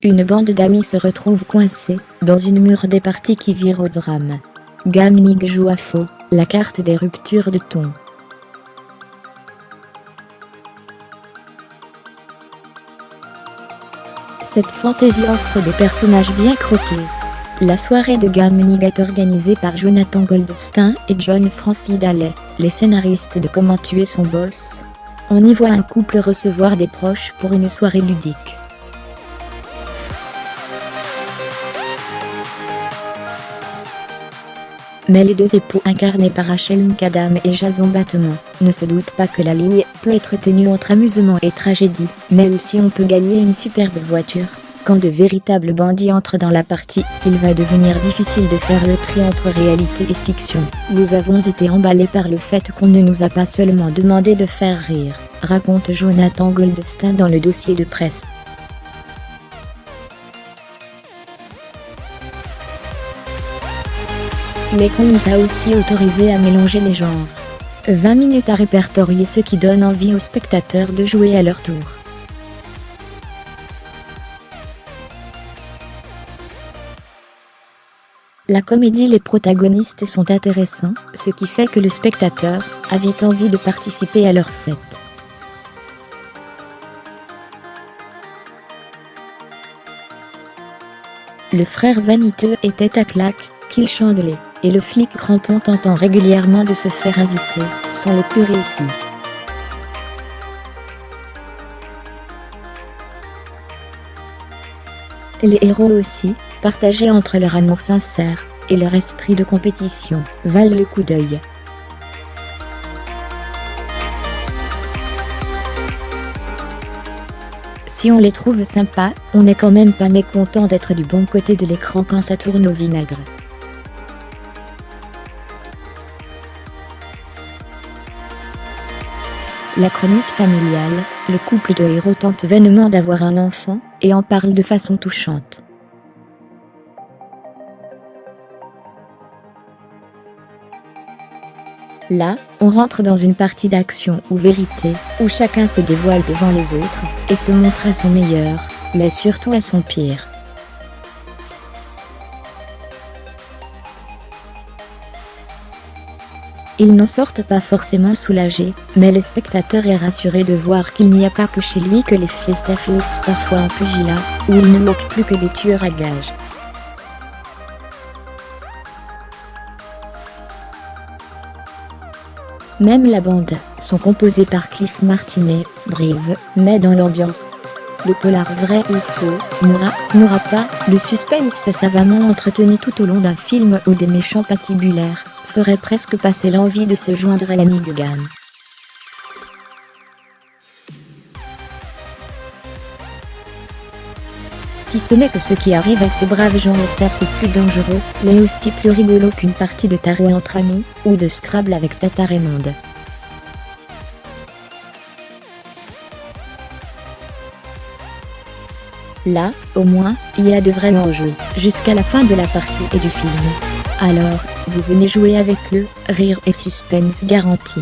une bande d'amis se retrouve coincée dans une mûre des parties qui vire au drame. Gamnig joue à fond la carte des ruptures de ton. Cette fantaisie offre des personnages bien croqués. La soirée de Gamnig est organisée par Jonathan Goldstein et John Francis Daley, les scénaristes de Comment tuer son boss. On y voit un couple recevoir des proches pour une soirée ludique. Mais les deux époux incarnés par Rachel McAdams et Jason Bateman ne se doutent pas que la ligne peut être ténue entre amusement et tragédie, même si on peut gagner une superbe voiture. Quand de véritables bandits entrent dans la partie, il va devenir difficile de faire le tri entre réalité et fiction. Nous avons été emballés par le fait qu'on ne nous a pas seulement demandé de faire rire, raconte Jonathan Goldstein dans le dossier de presse. Mais qu'on nous a aussi autorisé à mélanger les genres. 20 minutes à répertorier ce qui donne envie aux spectateurs de jouer à leur tour. La comédie, les protagonistes sont intéressants, ce qui fait que le spectateur a vite envie de participer à leur fête. Le frère vaniteux est tête à claque, Kyle Chandler, et le flic crampon tentant régulièrement de se faire inviter, sont les plus réussis. Les héros aussi, partagés entre leur amour sincère et leur esprit de compétition, valent le coup d'œil. Si on les trouve sympas, on n'est quand même pas mécontent d'être du bon côté de l'écran quand ça tourne au vinaigre. La chronique familiale, le couple de héros tente vainement d'avoir un enfant, et en parle de façon touchante. Là, on rentre dans une partie d'action ou vérité, où chacun se dévoile devant les autres, et se montre à son meilleur, mais surtout à son pire. Ils n'en sortent pas forcément soulagés, mais le spectateur est rassuré de voir qu'il n'y a pas que chez lui que les fiestas finissent parfois en pugilat, où il ne manque plus que des tueurs à gages. Même la bande, sont composés par Cliff Martinez, Drive, met dans l'ambiance. Le polar vrai ou faux, mourra pas, le suspense est savamment entretenu tout au long d'un film où des méchants patibulaires ferait presque passer l'envie de se joindre à l'ami de Gam. Si ce n'est que ce qui arrive à ces braves gens est certes plus dangereux, mais aussi plus rigolo qu'une partie de tarot entre amis, ou de Scrabble avec Tata Raymonde. Là, au moins, il y a de vrais enjeux, jusqu'à la fin de la partie et du film. Alors, vous venez jouer avec eux, rire et suspense garanti.